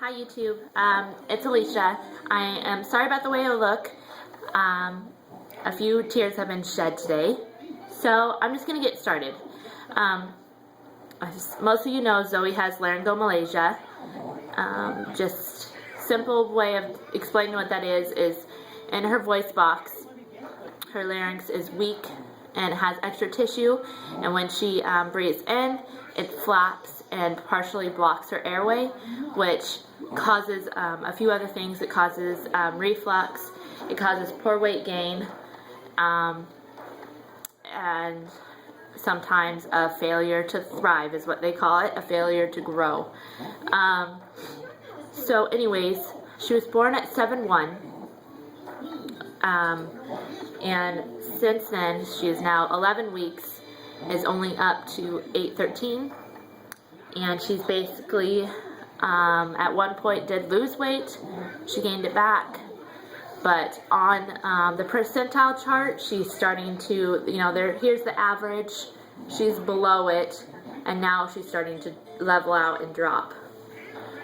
Hi YouTube, it's Alicia. I am sorry about the way I look. A few tears have been shed today, so I'm just going to get started. Most of you know Zoe has Laryngomalacia. Just simple way of explaining what that is in her voice box, her larynx is weak and has extra tissue, and when she breathes in, it flaps and partially blocks her airway, which causes a few other things. It causes reflux, it causes poor weight gain, and sometimes a failure to thrive is what they call it, a failure to grow. So anyways, she was born at 7-1, and since then she is now 11 weeks, is only up to 8-13, and she's basically at one point did lose weight. She gained it back, but on the percentile chart she's starting to, here's the average, she's below it, and now she's starting to level out and drop.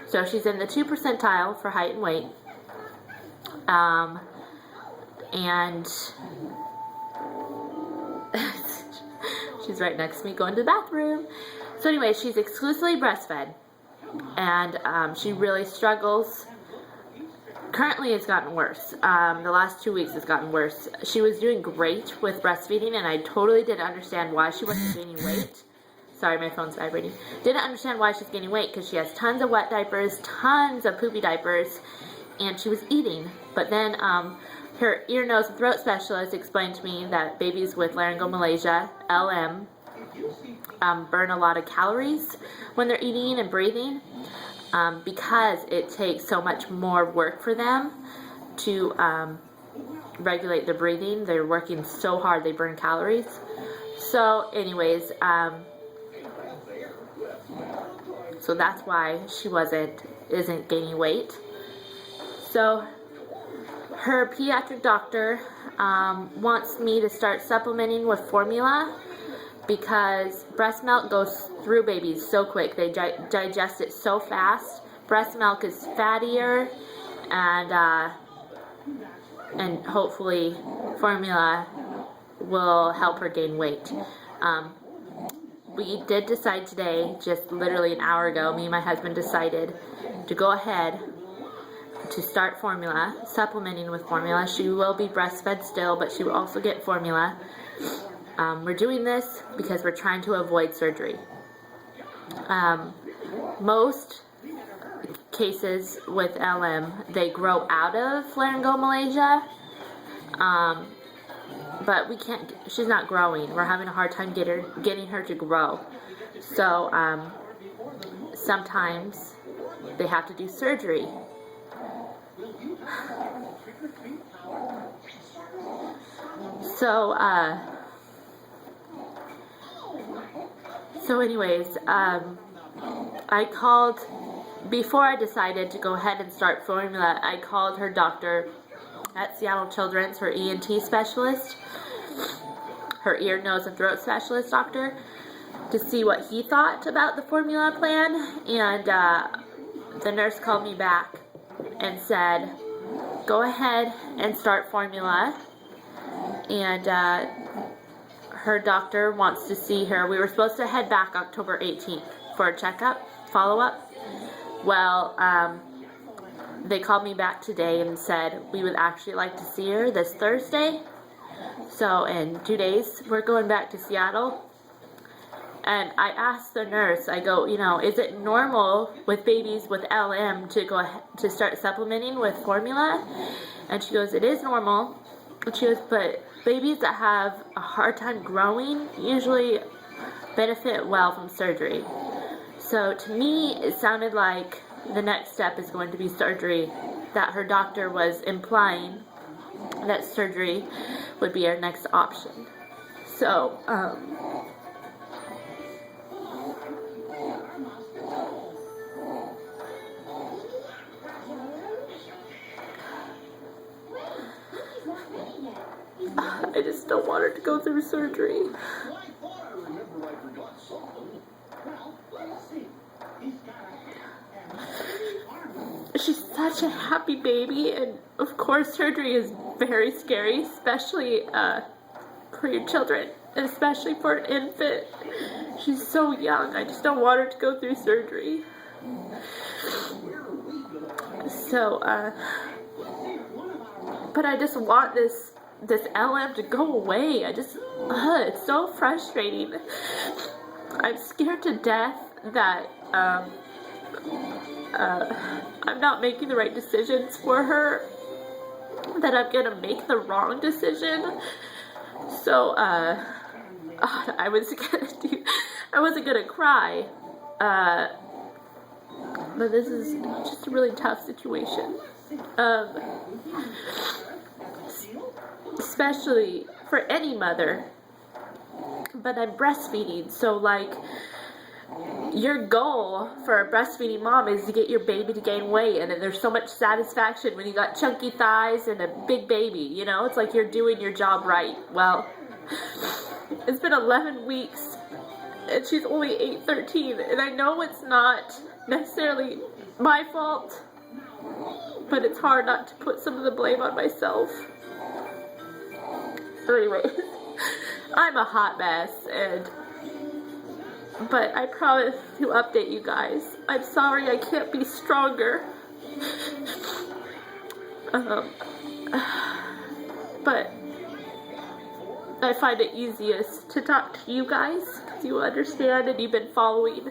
So she's in the 2 percentile for height and weight, and she's right next to me going to the bathroom. So anyway, she's exclusively breastfed, and she really struggles. Currently it's gotten worse. The last 2 weeks it's gotten worse. She was doing great with breastfeeding, and I totally didn't understand why she wasn't gaining weight. Sorry, my phone's vibrating. Didn't understand why she's gaining weight, because she has tons of wet diapers, tons of poopy diapers, and she was eating. But then her ear, nose, and throat specialist explained to me that babies with Laryngomalacia, LM, burn a lot of calories when they're eating and breathing, because it takes so much more work for them to regulate their breathing. They're working so hard they burn calories. So anyways, so that's why she isn't gaining weight. So her pediatric doctor wants me to start supplementing with formula, because breast milk goes through babies so quick. They digest it so fast. Breast milk is fattier, and hopefully formula will help her gain weight. We did decide today, just literally an hour ago, me and my husband decided to go ahead to start formula, supplementing with formula. She will be breastfed still, but she will also get formula. We're doing this because we're trying to avoid surgery. Most cases with LM, they grow out of Laryngomalacia, but we can't, she's not growing. We're having a hard time getting her to grow. So sometimes they have to do surgery. So anyways, I called, before I decided to go ahead and start formula, I called her doctor at Seattle Children's, her ENT specialist, her ear, nose, and throat specialist doctor, to see what he thought about the formula plan. And the nurse called me back and said, go ahead and start formula. And her doctor wants to see her. We were supposed to head back October 18th for a checkup, follow-up. Well, they called me back today and said we would actually like to see her this Thursday. So in 2 days, we're going back to Seattle. And I asked the nurse, I go, is it normal with babies with LM to go ahead, to start supplementing with formula? And she goes, it is normal. And she goes, but babies that have a hard time growing usually benefit well from surgery. So to me, it sounded like the next step is going to be surgery, that her doctor was implying that surgery would be our next option. So, I just don't want her to go through surgery. she's such a happy baby, and of course surgery is very scary, especially for your children, and especially for an infant. She's so young. I just don't want her to go through surgery. So, but I just want this LM to go away. It's so frustrating. I'm scared to death that I'm not making the right decisions for her, that I'm gonna make the wrong decision. So, I wasn't gonna cry, but this is just a really tough situation, especially for any mother, but I'm breastfeeding, so like, your goal for a breastfeeding mom is to get your baby to gain weight, and then there's so much satisfaction when you got chunky thighs and a big baby, you know? It's like you're doing your job right. Well, it's been 11 weeks, and she's only 8-13, and I know it's not necessarily my fault, but it's hard not to put some of the blame on myself. So anyways, I'm a hot mess, but I promise to update you guys. I'm sorry I can't be stronger. But I find it easiest to talk to you guys, because you understand and you've been following.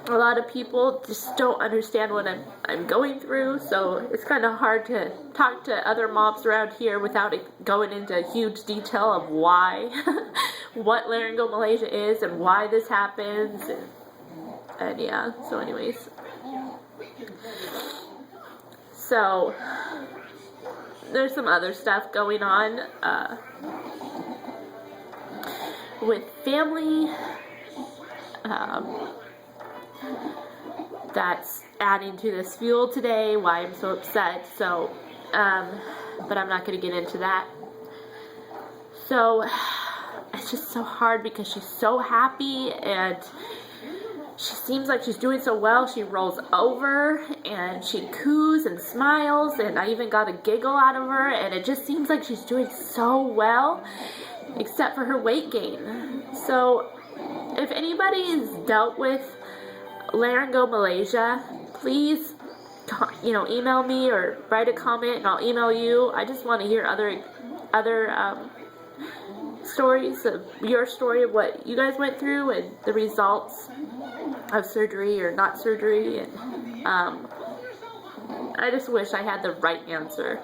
A lot of people just don't understand what I'm going through, so it's kind of hard to talk to other moms around here without it going into huge detail of why, what Laryngomalacia is and why this happens, and yeah, so anyways. So, there's some other stuff going on with family. That's adding to this fuel today, why I'm so upset, so, but I'm not going to get into that. So, it's just so hard because she's so happy, and she seems like she's doing so well. She rolls over, and she coos and smiles, and I even got a giggle out of her, and it just seems like she's doing so well, except for her weight gain. So, if anybody's dealt with Laryngomalacia, please, email me or write a comment and I'll email you. I just want to hear other stories of your story of what you guys went through and the results of surgery or not surgery. And I just wish I had the right answer.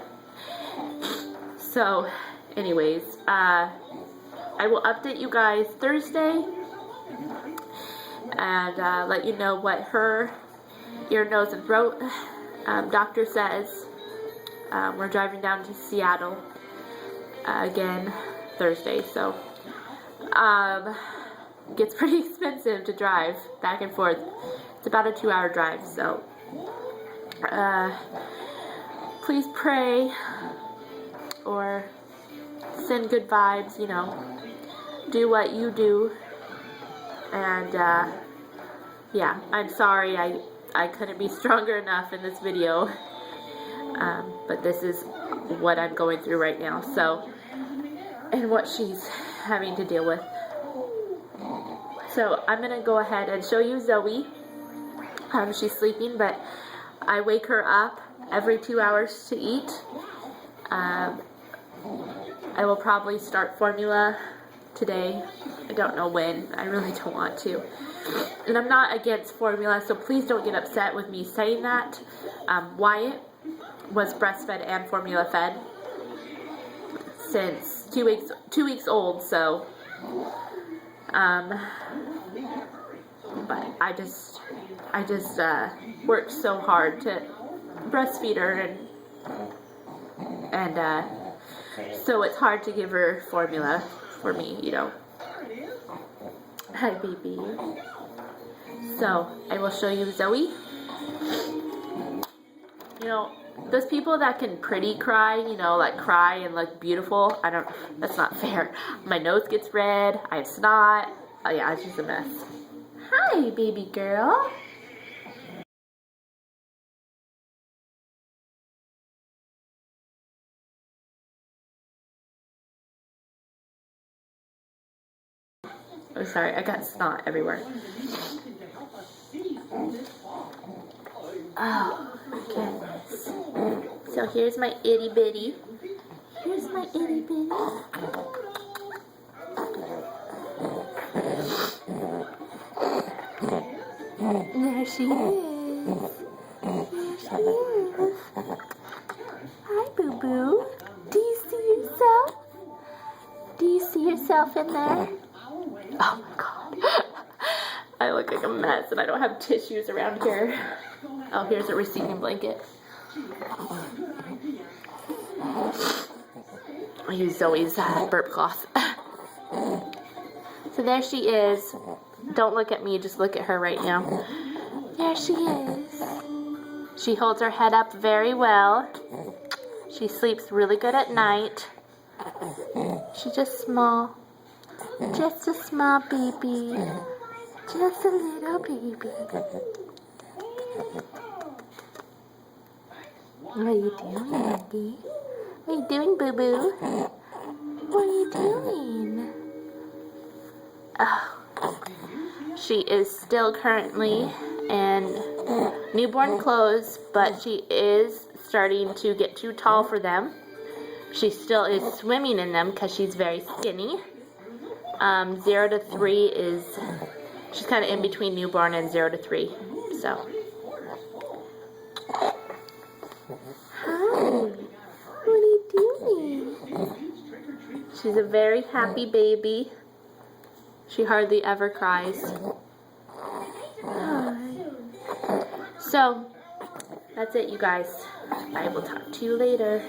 So, anyways, I will update you guys Thursday and let you know what her ear, nose, and throat doctor says. We're driving down to Seattle again Thursday, so it gets pretty expensive to drive back and forth. It's about a 2-hour drive, so please pray or send good vibes, do what you do. And yeah, I'm sorry I couldn't be stronger enough in this video, but this is what I'm going through right now, so, and what she's having to deal with. So I'm gonna go ahead and show you Zoe. She's sleeping, but I wake her up every 2 hours to eat. I will probably start formula today. I don't know when. I really don't want to. And I'm not against formula, so please don't get upset with me saying that. Wyatt was breastfed and formula fed since 2 weeks old, so but I just worked so hard to breastfeed her, and so it's hard to give her formula for me, Hi, baby. So, I will show you Zoe. Those people that can pretty cry, like cry and look beautiful, that's not fair. My nose gets red, I have snot. Oh yeah, it's just a mess. Hi, baby girl. Oh, sorry, I got snot everywhere. Oh, goodness. So here's my itty bitty. Here's my itty bitty. There she is. There she is. Hi, boo-boo. Do you see yourself? Do you see yourself in there? Oh, my God. I look like a mess, and I don't have tissues around here. Oh, here's a receiving blanket. I use Zoe's burp cloth. So there she is. Don't look at me, just look at her right now. There she is. She holds her head up very well. She sleeps really good at night. She's just small a small baby. Just a little baby. What are you doing, Maggie? What are you doing, boo-boo? What are you doing? Oh, she is still currently in newborn clothes, but she is starting to get too tall for them. She still is swimming in them because she's very skinny. 0 to 3 is, she's kind of in between newborn and 0 to 3, so. Hi, what are you doing? She's a very happy baby. She hardly ever cries. Hi. So, that's it, you guys. I will talk to you later.